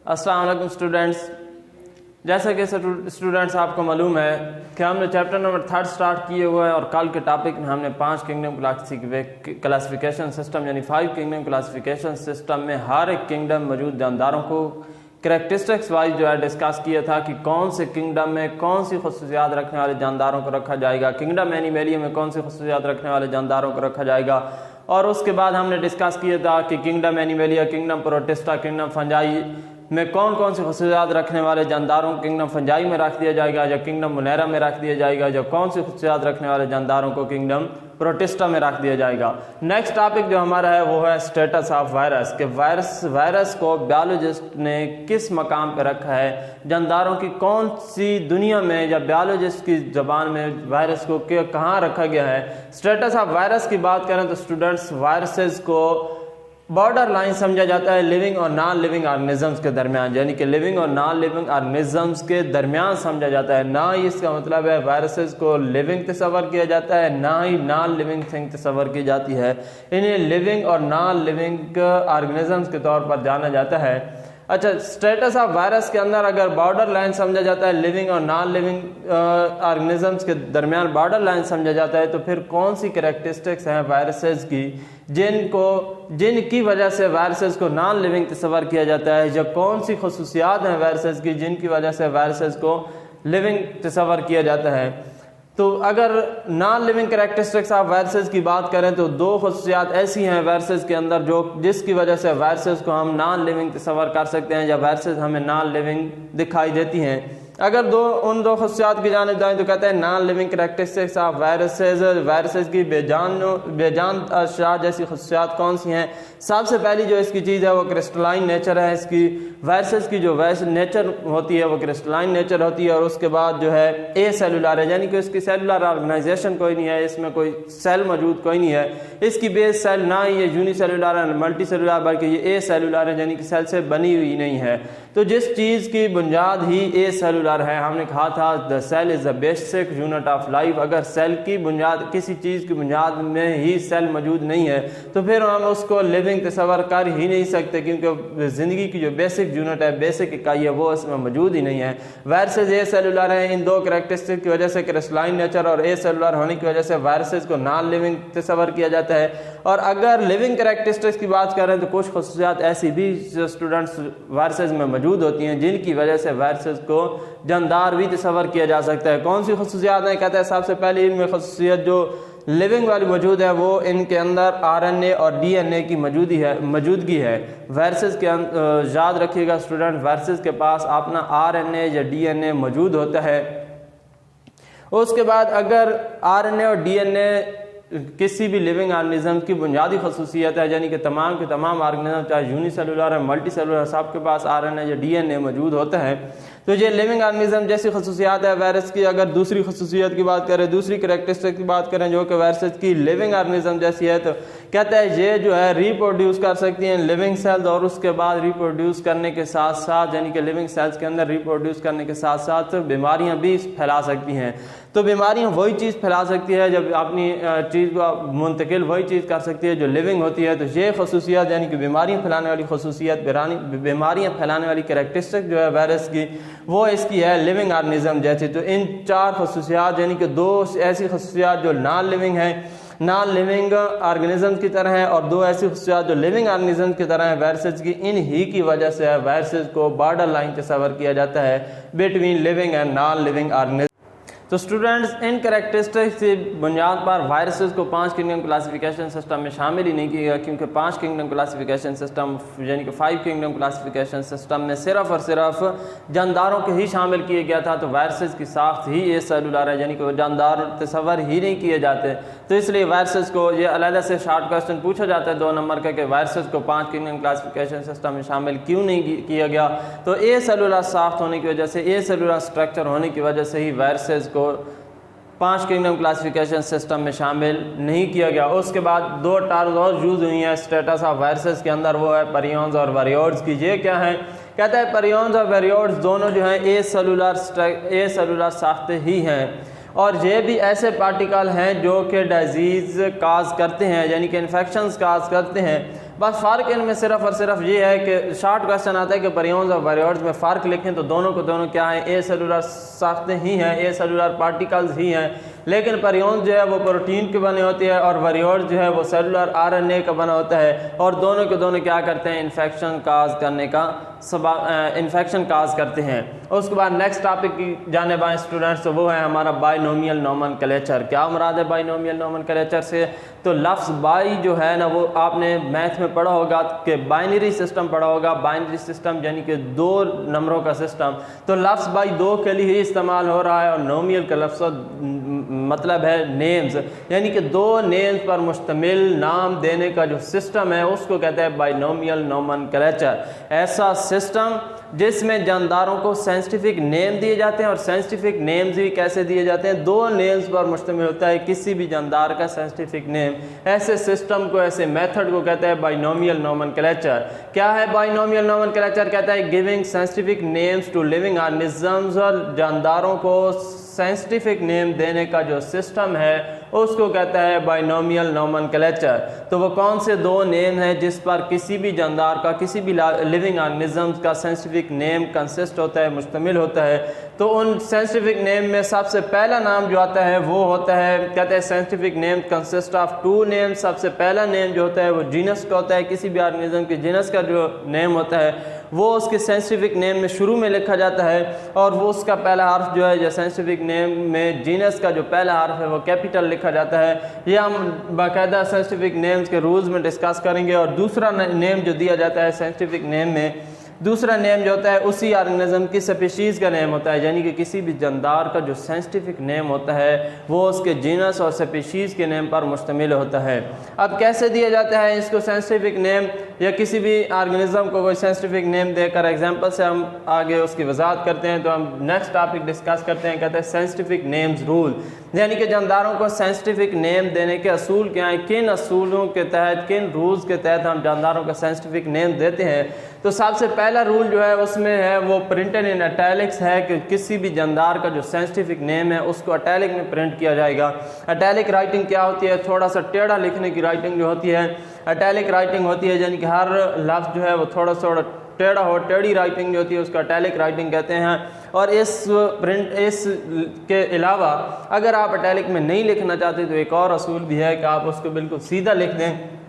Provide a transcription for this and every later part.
अस्सलाम वालेकुम स्टूडेंट्स। जैसा कि स्टूडेंट्स आपको मालूम है कि हमने चैप्टर नंबर 3 स्टार्ट किए हुए हैं और कल के टॉपिक में हमने 5 किंगडम क्लासिफिकेशन सिस्टम यानी 5 किंगडम क्लासिफिकेशन सिस्टम में हर एक किंगडम मौजूद जानदारों को करैक्टरिस्टिक्स वाइज जो है डिस्कस किया था कि कौन से किंगडम में कौन सी खसूसियात रखने वाले जानदारों को रखा जाएगा, किंगडम एनिमलिया में कौन सी खसूसियात रखने वाले जानदारों को रखा जाएगा। और उसके बाद हमने डिस्कस किया था कि kingdom Animalia, kingdom protista, kingdom fungi में कौन कौन सी खसूसियात रखने वाले जानदारों को किंगडम फंजाई में रख दिया जाएगा या किंगडम मुनेरा में रख दिया जाएगा, या कौन सी खसूसियात रखने वाले जानदारों को किंगडम प्रोटिस्टा में रख दिया जाएगा। नेक्स्ट टॉपिक जो हमारा है वो है स्टेटस ऑफ वायरस के वायरस को बायोलॉजिस्ट ने किस मकाम पर रखा है, जानदारों की कौन सी दुनिया में या बायोलॉजिस्ट की जबान में वायरस को कहाँ रखा गया है। स्टेटस ऑफ वायरस की बात करें तो स्टूडेंट्स वायरसेस को बॉर्डर लाइन समझा जाता है लिविंग और नॉन लिविंग ऑर्गेनिजम्स के दरमियान, यानी कि लिविंग और नॉन लिविंग ऑर्गेनिजम्स के दरमियान समझा जाता है। ना ही इसका मतलब है वायरसेस को लिविंग तस्वर किया जाता है, ना ही नॉन लिविंग थिंग तस्वर की जाती है। इन्हें लिविंग और नॉन लिविंग ऑर्गेनिजम्स के तौर पर जाना जाता है। अच्छा, स्टेटस ऑफ वायरस के अंदर अगर बॉर्डर लाइन समझा जाता है लिविंग और नॉन लिविंग ऑर्गेनिजम्स के दरमियान बॉर्डर लाइन समझा जाता है, तो फिर कौन सी करैक्टरिस्टिक्स हैं वायरसेस की जिनकी वजह से वायरसेस को नॉन लिविंग तस्वर किया जाता है, या कौन सी खसूसियात हैं वायरसेस की जिनकी वजह से वायरसेस को लिविंग तस्वर किया जाता है। तो अगर non living characteristics of viruses की बात करें तो दो खसूसियात ऐसी हैं वायरसेस के अंदर जिसकी वजह से वायरसेस को हम नॉन लिविंग तस्वर कर सकते हैं या वायरसेस हमें नॉन लिविंग दिखाई देती हैं। अगर उन दो खसूसियात की जाने जाए तो कहते हैं non living characteristics of viruses की बेजान अशया जैसी खसूसियात कौन सी हैं। सबसे पहली जो इसकी चीज़ है वो क्रिस्टलाइन नेचर है। इसकी वायरसेस की जो नेचर होती है वो क्रिस्टलाइन नेचर होती है, और उसके बाद जो है ए सेलुलर है, यानी कि इसकी सेलुलर ऑर्गेनाइजेशन कोई नहीं है, इसमें कोई सेल मौजूद कोई नहीं है। इसकी बेस सेल ना ही ये यूनिसेलुलर है मल्टी सेलुलर, बल्कि ये ए सेलुलर है, यानी कि सेल से बनी हुई नहीं है। तो जिस चीज़ की बुनियाद ही ए सेलुलर है, हमने कहा था the cell is the basic unit of life. अगर सेल की बुनियाद किसी चीज़ की बुनियाद में ही सेल मौजूद नहीं है तो फिर हम उसको लिविंग तस्वर कर ही नहीं सकते, क्योंकि ज़िंदगी की जो बेसिक यूनिट है, बेसिक इकाई है, वो इसमें मौजूद ही नहीं है। वायरसेस ए सेलुलर है। इन दो करैक्टरिस्टिक की वजह से क्रिस्टलाइन नेचर और ए सेलुलर होने की वजह से वायरसेस को नॉन लिविंग तस्वर किया जाता है। और अगर लिविंग करैक्टरिस्टिक्स की बात करें तो कुछ खसूसियात ऐसी भी स्टूडेंट्स वायरसेस में मौजूद होती हैं जिनकी वजह से वायरसेस को जानदार भी तस्वर किया जा सकता है। कौन सी खसूसियात हैं? कहते हैं सबसे पहले इनमें खसूसियत जो लिविंग वाली मौजूद है वो इनके अंदर आरएनए और डीएनए की मौजूदगी है। वायरसेस के याद रखिएगा स्टूडेंट, वायरसेस के पास अपना आरएनए या डीएनए मौजूद होता है। उसके बाद अगर आरएनए और डीएनए किसी भी लिविंग ऑर्गेनिज्म की बुनियादी खसूसियत है, यानी कि तमाम के तमाम ऑर्गेनिज्म चाहे यूनिसेलुलर है मल्टी सेलुलर, सबके पास आरएनए या डीएनए मौजूद होता है, तो ये लिविंग ऑर्गेनिज्म जैसी खसूसियात है वायरस की। अगर दूसरी खसूसियत की बात करें, दूसरी करैक्टरिस्टिक की बात करें जो कि वायरसेस की लिविंग ऑर्गेनिज्म जैसी है, तो कहता है ये जो है रिप्रोड्यूस कर सकती हैं लिविंग सेल्स, और उसके बाद रिप्रोड्यूस करने के साथ साथ यानी कि लिविंग सेल्स के अंदर रिप्रोड्यूस करने के साथ साथ बीमारियां भी फैला सकती हैं। तो बीमारियां वही चीज़ फैला सकती है जब अपनी चीज़ को मुंतकिल वही चीज़ कर सकती है जो लिविंग होती है। तो ये खसूसियत यानी कि बीमारियां फैलाने वाली खसूसियत, बीमारियां फैलाने वाली करैक्टरिस्टिक जो है वायरस की वो इसकी है लिविंग ऑर्गेनिज्म जैसी। तो इन चार खसूसियात यानी कि दो ऐसी खसूसियात जो नॉन लिविंग है, नॉन लिविंग ऑर्गेनिज्म की तरह है, और दो ऐसी खसूसियात जो लिविंग ऑर्गेनिज्म की तरह है वायरसेस की, इन ही की वजह से वायरसेस को बॉर्डर लाइन तस्वर किया जाता है between living and non living organism. तो स्टूडेंट्स इन करैक्टरिस्टिक्स की बुनियाद पर वायरसेस को 5 किंगडम क्लासिफिकेशन सिस्टम में शामिल ही नहीं किया गया, क्योंकि 5 किंगडम क्लासिफिकेशन सिस्टम यानी कि 5 किंगडम क्लासिफिकेशन सिस्टम में सिर्फ और सिर्फ जानदारों के ही शामिल किया गया था। तो वायरसेस की साख्त ही ए सेलुलर है, यानी कि वो जानदार तस्वर ही नहीं किए जाते। तो इसलिए वायरसेस को ये अलग से शॉर्ट क्वेश्चन पूछा जाता है 2 नंबर का कि वायरसेस को 5 किंगडम क्लासिफिकेशन सिस्टम में शामिल क्यों नहीं किया गया। तो ए सेलुलर साख्त होने की वजह से, ए सेलुलर स्ट्रक्चर होने की वजह से ही वायरसेस को 5 किंगडम क्लासिफिकेशन सिस्टम में शामिल नहीं किया गया। उसके बाद 2 टर्म्स और यूज़ हुई हैं स्टेटस ऑफ वायरसेस के अंदर, वो है पेरियंस और वेरियोड्स की। ये क्या है? कहता है पेरियंस और वेरियोड्स दोनों जो हैं ए सेलुलर साख्ते ही हैं, और ये भी ऐसे पार्टिकल हैं जो कि डिजीज़ काज करते हैं, यानी कि इन्फेक्शंस काज करते हैं। बस फ़र्क इनमें सिर्फ और सिर्फ ये है कि शॉर्ट क्वेश्चन आता है कि परियोन्स और बायोट्स में फ़र्क लिखें, तो दोनों को दोनों क्या है, ए सेलुलर साख्तें ही हैं, ए सेलुलर पार्टिकल्स ही हैं। लेकिन परियोन्स जो है वो प्रोटीन के बने होती है और बायोट्स जो है वो सेलुलर आरएनए का बना होता है, और दोनों के दोनों क्या करते हैं, इन्फेक्शन काज करने का इन्फेक्शन काज करते हैं। उसके बाद नेक्स्ट टॉपिक की जानिब आए स्टूडेंट्स, तो वो है हमारा बाइनोमियल नोमेनक्लेचर। क्या मुराद है बाइनोमियल नोमेनक्लेचर से? तो लफ्ज़ बाई जो है ना, वो आपने मैथ में पढ़ा होगा कि बाइनरी सिस्टम पढ़ा होगा। बाइनरी सिस्टम यानी कि 2 नंबरों का सिस्टम। तो लफ्ज़ बाई 2 के लिए ही इस्तेमाल हो रहा है, और नोमियल का लफ्ज़ मतलब है नेम्स, यानी कि 2 नेम्स पर मुश्तमिल नाम देने का जो सिस्टम है उसको कहते हैं बाइनोमियल नोमेनक्लेचर। ऐसा सिस्टम जिसमें जानदारों को साइंटिफिक नेम दिए जाते हैं, और साइंटिफिक नेम्स भी कैसे दिए जाते हैं, 2 नेम्स पर मुश्तमिल होता है किसी भी जानदार का साइंटिफिक नेम। ऐसे सिस्टम को, ऐसे मेथड को कहते हैं बाइनोमियल नोमेनक्लेचर। क्या है बाइनोमियल नोमेनक्लेचर? कहता है giving scientific names to living organisms, और जानदारों को साइंटिफिक नेम देने का जो सिस्टम है उसको कहता है बाइनोमियल नोमेनक्लेचर। तो वो कौन से 2 नेम हैं जिस पर किसी भी जानदार का, किसी भी लिविंग ऑर्गेनिजम्स का साइंटिफिक नेम कंसिस्ट होता है, मुश्तमिल होता है। तो उन साइंटिफिक नेम में सबसे पहला नाम जो आता है वो होता है, कहते हैं scientific name consist of 2 name. सबसे पहला नेम जो होता है वो जीनस का होता है, किसी भी ऑर्गेनिज्म के जीनस का जो नेम होता है वो उसके साइंटिफिक नेम में शुरू में लिखा जाता है, और वो उसका पहला हर्फ जो है, जो साइंटिफिक नेम में जीनस का जो पहला हर्फ है वो कैपिटल लिखा जाता है। ये हम बाकायदा साइंटिफिक नेम्स के रूल्स में डिस्कस करेंगे। और दूसरा नेम जो दिया जाता है साइंटिफिक नेम में, दूसरा नेम जो होता है उसी ऑर्गेनिज्म की स्पीशीज़ का नेम होता है, यानी कि किसी भी जानदार का जो साइंटिफिक नेम होता है वो उसके जीनस और स्पीशीज़ के नेम पर मुश्तमिल होता है। अब कैसे दिया जाता है इसको साइंटिफिक नेम, या किसी भी ऑर्गेनिज्म को कोई साइंटिफिक नेम देकर एग्जांपल से हम आगे उसकी वजाहत करते हैं। तो हम नेक्स्ट टॉपिक डिस्कस करते हैं, कहते हैं साइंटिफिक नेम्स रूल, यानी कि जानदारों को साइंटिफिक नेम देने के असूल क्या हैं, किन असूलों के तहत, किन रूल्स के तहत हम जानदारों का साइंटिफिक नेम देते हैं। तो सबसे पहला रूल जो है उसमें है वो प्रिंटेड इन अटैलिक्स है, कि किसी भी जानदार का जो साइंटिफिक नेम है उसको अटैलिक में प्रिंट किया जाएगा। अटैलिक राइटिंग क्या होती है? थोड़ा सा टेढ़ा लिखने की राइटिंग जो होती है अटैलिक राइटिंग होती है, यानी कि हर लफ्ज़ जो है वो थोड़ा थोड़ा टेढ़ा हो, टेढ़ी राइटिंग जो होती है उसको अटैलिक राइटिंग कहते हैं। और इस के अलावा अगर आप अटैलिक में नहीं लिखना चाहते तो एक और असूल भी है कि आप उसको बिल्कुल सीधा लिख दें,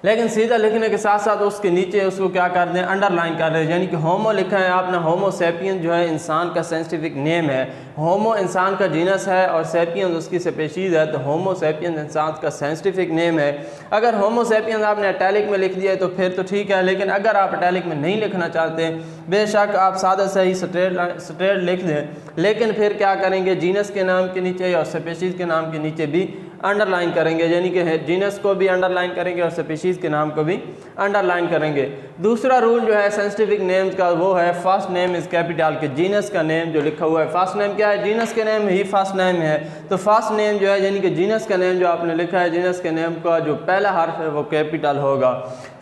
लेकिन सीधा लिखने के साथ साथ उसके नीचे उसको क्या कर दें, अंडरलाइन कर दें। यानी कि होमो लिखा है आपने, होमो सेपियन जो है इंसान का साइंटिफिक नेम है, होमो इंसान का जीनस है और सेपियन उसकी स्पीशीज़ है, तो होमो सेपियन इंसान का साइंटिफिक नेम है। अगर होमो सेपियन आपने अटैलिक में लिख दिया है तो फिर तो ठीक है, लेकिन अगर आप अटैलिक में नहीं लिखना चाहते, बेशक आप सादा सही स्ट्रेट लिख दें, लेकिन फिर क्या करेंगे, जीनस के नाम के नीचे और स्पीशीज़ के नाम के नीचे भी अंडरलाइन करेंगे, यानी कि जीनस को भी अंडरलाइन करेंगे और स्पीशीज़ के नाम को भी अंडरलाइन करेंगे। दूसरा रूल जो है साइंटिफिक नेम्स का वो है फर्स्ट नेम इज़ कैपिटल, के जीनस का नेम जो लिखा हुआ है, फर्स्ट नेम क्या है, जीनस के नेम ही फर्स्ट नेम है, तो फर्स्ट नेम जो है यानी कि जीनस का नेम जो आपने लिखा है, जीनस के नेम का जो पहला हर्फ है वो कैपिटल होगा।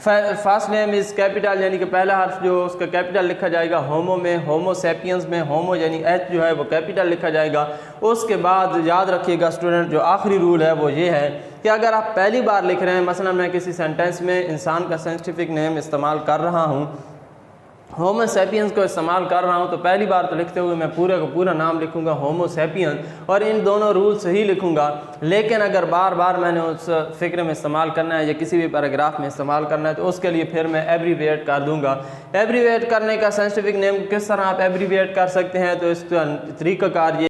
फर्स्ट नेम इज़ कैपिटल यानी कि पहला हर्फ जो उसका कैपिटल लिखा जाएगा, होमो में, होमो सेपियंस में होमो यानी एच जो है वो कैपिटल लिखा जाएगा। उसके बाद याद रखिएगा स्टूडेंट, जो आखिरी रूल है वो ये है कि अगर आप पहली बार लिख रहे हैं, मसलन मैं किसी सेंटेंस में इंसान का साइंटिफिक नेम इस्तेमाल कर रहा हूँ, होमो सेपियंस को इस्तेमाल कर रहा हूँ, तो पहली बार तो लिखते हुए मैं पूरा का पूरा नाम लिखूँगा होमो सेपियंस, और इन दोनों रूल से ही लिखूँगा। लेकिन अगर बार बार मैंने उस फिक्र में इस्तेमाल करना है या किसी भी पैराग्राफ में इस्तेमाल करना है तो उसके लिए फिर मैं एब्रीविएट कर दूँगा। एब्रीविएट करने का साइंटिफिक नेम किस तरह आप एब्रीविएट कर सकते हैं, तो इसका तरीक़ाकार ये,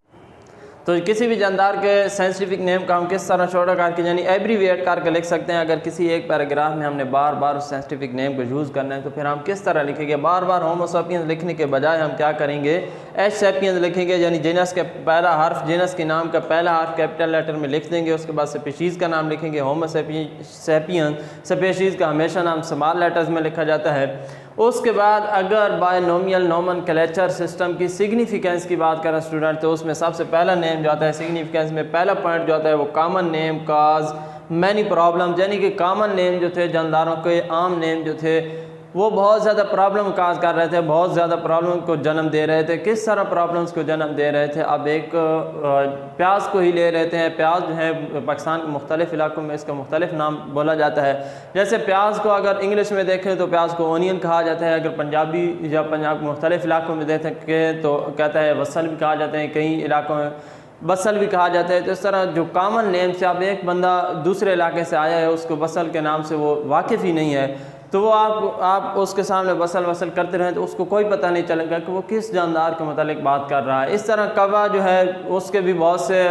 तो किसी भी जानदार के साइंटिफिक नेम का हम किस तरह छोटा करके यानी एब्रीविएट करके लिख सकते हैं। अगर किसी एक पैराग्राफ में हमने बार बार उस साइंटिफिक नेम को यूज़ करना है तो फिर हम किस तरह लिखेंगे, बार बार होमो सेपियंस लिखने के बजाय हम क्या करेंगे, एच सेपियंस लिखेंगे, यानी जीनस के पहला हर्फ, जीनस के नाम का पहला हर्फ कैपिटल लेटर में लिख देंगे। उसके बाद स्पीशीज़ का नाम लिखेंगे होमो सेपियंस, स्पीशीज़ का हमेशा नाम स्मॉल लेटर्स में लिखा जाता है। उसके बाद अगर बायनोमियल नोमेनक्लेचर सिस्टम की सिग्निफिकेंस की बात करें स्टूडेंट, तो उसमें सबसे पहला नेम जो आता है सिग्निफिकेंस में, पहला पॉइंट जो आता है वो कॉमन नेम काज मैनी प्रॉब्लम, यानी कि कॉमन नेम जो थे जानदारों के, आम नेम जो थे वो बहुत ज़्यादा प्रॉब्लम काज कर रहे थे, बहुत ज़्यादा प्रॉब्लम को जन्म दे रहे थे। किस तरह प्रॉब्लम्स को जन्म दे रहे थे? अब एक प्याज को ही ले रहते हैं। प्याज जो है पाकिस्तान के मुख्तलिफ़ इलाकों में इसका मुख्तलिफ नाम बोला जाता है। जैसे प्याज को अगर इंग्लिश में देखें तो प्याज को ओनियन कहा जाता है, अगर पंजाबी या पंजाब के मुख्तलिफ इलाकों में देखें तो कहता है वसल भी कहा जाता है, कई इलाकों में बसल भी कहा जाता है। तो इस तरह जो कॉमन नेम से आप एक बंदा दूसरे इलाके से आया है, उसको बसल के नाम से वो वाकिफ़ ही नहीं है, तो वो आप उसके सामने बसल वसल करते रहें तो उसको कोई पता नहीं चलेगा कि वो किस जानदार के मतलब बात कर रहा है। इस तरह कवा जो है उसके भी बहुत से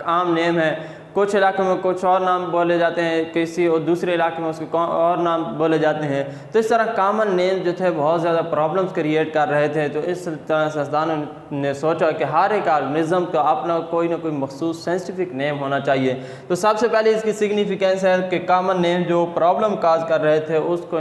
आम नेम हैं। कुछ इलाकों में कुछ और नाम बोले जाते हैं, किसी और दूसरे इलाके में उसके और नाम बोले जाते हैं। तो इस तरह कॉमन नेम जो थे बहुत ज़्यादा प्रॉब्लम्स क्रिएट कर रहे थे। तो इस तरह साइंसदानों ने सोचा कि हर एक ऑर्गेनिज्म का अपना कोई ना कोई मखसूस साइंटिफिक नेम होना चाहिए। तो सबसे पहले इसकी सिग्निफिकेंस है कि कॉमन नेम जो प्रॉब्लम काज कर रहे थे उसको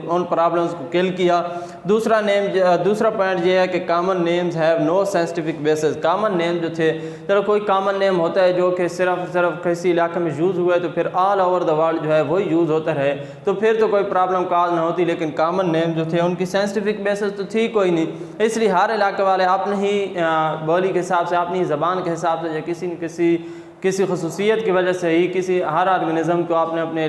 उन प्रॉब्लम्स को किल किया। दूसरा पॉइंट ये है कि common names have no scientific basis. Common name जो थे, चलो कोई कॉमन नेम होता है जो कि सिर्फ किसी इलाके में यूज़ हुआ है तो फिर ऑल ओवर द वर्ल्ड जो है वही यूज़ होता रहे तो फिर तो कोई प्रॉब्लम काज ना होती। लेकिन कॉमन नेम जो थे उनकी साइंटिफिक बेसिस तो थी कोई नहीं, इसलिए हर इलाके वाले अपनी ही बोली के हिसाब से, अपनी ज़बान के हिसाब से या किसी खसूसियत की वजह से ही हर ऑर्गेनिज़म को आपने अपने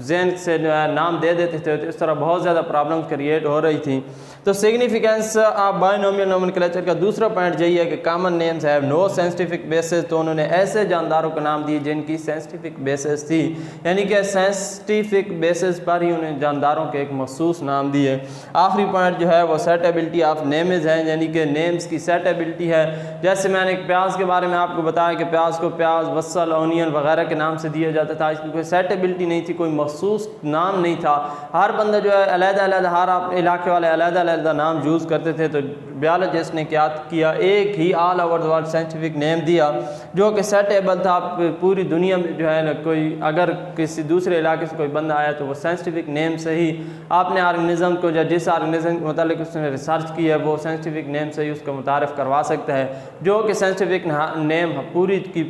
ज़हन से नाम दे देते थे। तो इस तरह बहुत ज़्यादा प्रॉब्लम क्रिएट हो रही थी। तो सिग्निफिकेंस ऑफ बायनोमियल नोमेनक्लेचर का दूसरा पॉइंट यही है कि common names have no scientific basis. तो उन्होंने ऐसे जानदारों को नाम दिए जिनकी साइंटिफिक बेसिस थी, यानी कि साइंटिफिक बेसिस पर ही उन्हें जानदारों के एक मखसूस नाम दिए। आखिरी पॉइंट जो है वो सेटेबिलिटी ऑफ नेम्स है, यानी कि नेम्स की सेटेबिलिटी है। जैसे मैंने एक प्याज के बारे में आपको बताया कि प्याज को प्याज, बसल, ओनियन वगैरह के नाम से दिया जाता था। इसकी कोई सेटेबिलिटी नहीं थी, कोई मखसूस नाम नहीं था। हर बंदा जो है अलग-अलग, हर इलाके वाले अलग-अलग नाम यूज़ करते थे। तो बायोलॉजिस्ट ने क्या किया, एक ही all over the world scientific name दिया जो कि सेटेबल था। पूरी दुनिया में जो है ना, कोई अगर किसी दूसरे इलाके से कोई बंदा आया तो वो साइंटिफिक नेम से ही आपने ऑर्गेनिज्म को या जिस ऑर्गेनिज्म के मतलब उसने रिसर्च की है वो साइंटिफिक नेम से ही उसको मुतारफ़ करवा सकता है, जो कि साइंटिफिक नेम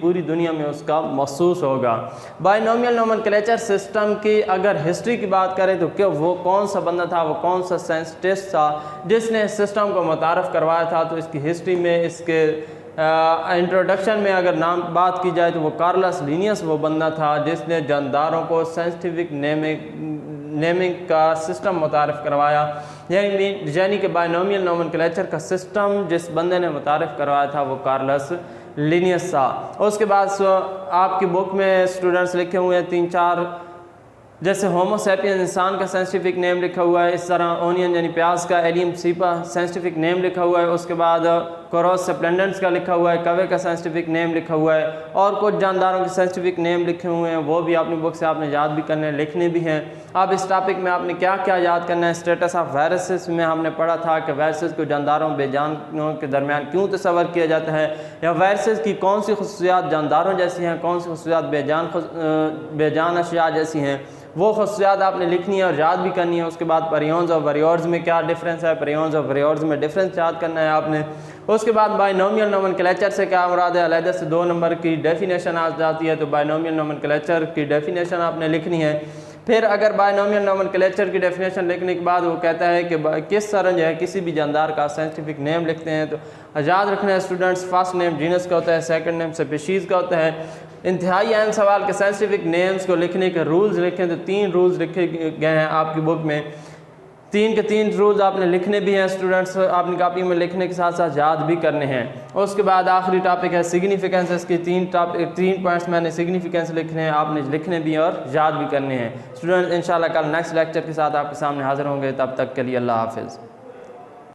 पूरी दुनिया में उसका महसूस होगा। बायनोमियल नोमेनक्लेचर सिस्टम की अगर हिस्ट्री की बात करें तो क्या वो कौन सा बंदा था, वो कौन सा साइंटिस्ट था जिसने इस सिस्टम को मुतारफ़ करवाया था? तो इसकी हिस्ट्री में, इसके इंट्रोडक्शन में अगर बात की जाए तो वो कार्लस लिनियस वो बंदा था जिसने जानदारों को साइंटिफिक नेमिंग का सिस्टम मुतारफ़ करवाया। यानी कि बायनोमियल नोमेनक्लेचर का सिस्टम जिस बंदे ने मुतारफ़ करवाया था वो कार्लस लिनियस था। उसके बाद आपकी बुक में स्टूडेंट्स लिखे हुए हैं 3-4, जैसे होमो सैपियंस इंसान का साइंटिफिक नेम लिखा हुआ है। इस तरह ओनियन यानी प्याज का एलियम सीपा साइंटिफिक नेम लिखा हुआ है। उसके बाद कोरोस सेप्लेंडेंट्स का लिखा हुआ है, कवे का साइंटिफिक नेम लिखा हुआ है, और कुछ जानदारों के साइंटिफिक नेम लिखे हुए हैं। वो भी अपनी बुक से आपने याद भी करने, लिखने भी हैं। अब इस टॉपिक में आपने क्या क्या याद करना है? स्टेटस ऑफ वायरसेस में हमने पढ़ा था कि वायरसेस को जानदारों बेजानों के दरमियान क्यों तस्वर किया जाता है, या वायरसेस की कौन सी खसूसियात जानदारों जैसी हैं, कौन सी खसूसियात बेजान अशिया जैसी हैं, वो खसूसियात आपने लिखनी है और याद भी करनी है। उसके बाद पेरियोन्स और वेरियोर्स में क्या डिफरेंस है, पेरियोन्स और वेरियोर्स में डिफरेंस याद करना है आपने। उसके बाद बायनोमियल नोमेनक्लेचर से क्या मुराद है, अलग से 2 नंबर की डेफिनेशन आ जाती है। तो बायनोमियल नोमेनक्लेचर की डेफिनेशन आपने लिखनी है। फिर अगर बायनोमियल नोमेनक्लेचर की डेफिनेशन लिखने के बाद वो कहता है कि किस तरह जो है किसी भी जानदार का साइंटिफिक नेम लिखते हैं, तो याद रखना है स्टूडेंट्स, फर्स्ट नेम जीनस का होता है, सेकंड नेम स्पीशीज़ का होता है। इंतहाई अहम सवाल के साइंटिफिक नेम्स को लिखने के रूल्स लिखें तो 3 रूल्स लिखे गए हैं आपकी बुक में। 3 के 3 रूल्स आपने लिखने भी हैं स्टूडेंट्स, अपनी कॉपी में लिखने के साथ साथ याद भी करने हैं। उसके बाद आखिरी टॉपिक है सिग्निफिकेंस। इसके 3 पॉइंट्स मैंने सिग्निफिकेंस लिखने हैं, आपने लिखने भी और याद भी करने हैं। स्टूडेंट्स इंशाल्लाह कल नेक्स्ट लेक्चर के साथ आपके सामने हाजिर होंगे, तब तक के लिए अल्लाह हाफिज़।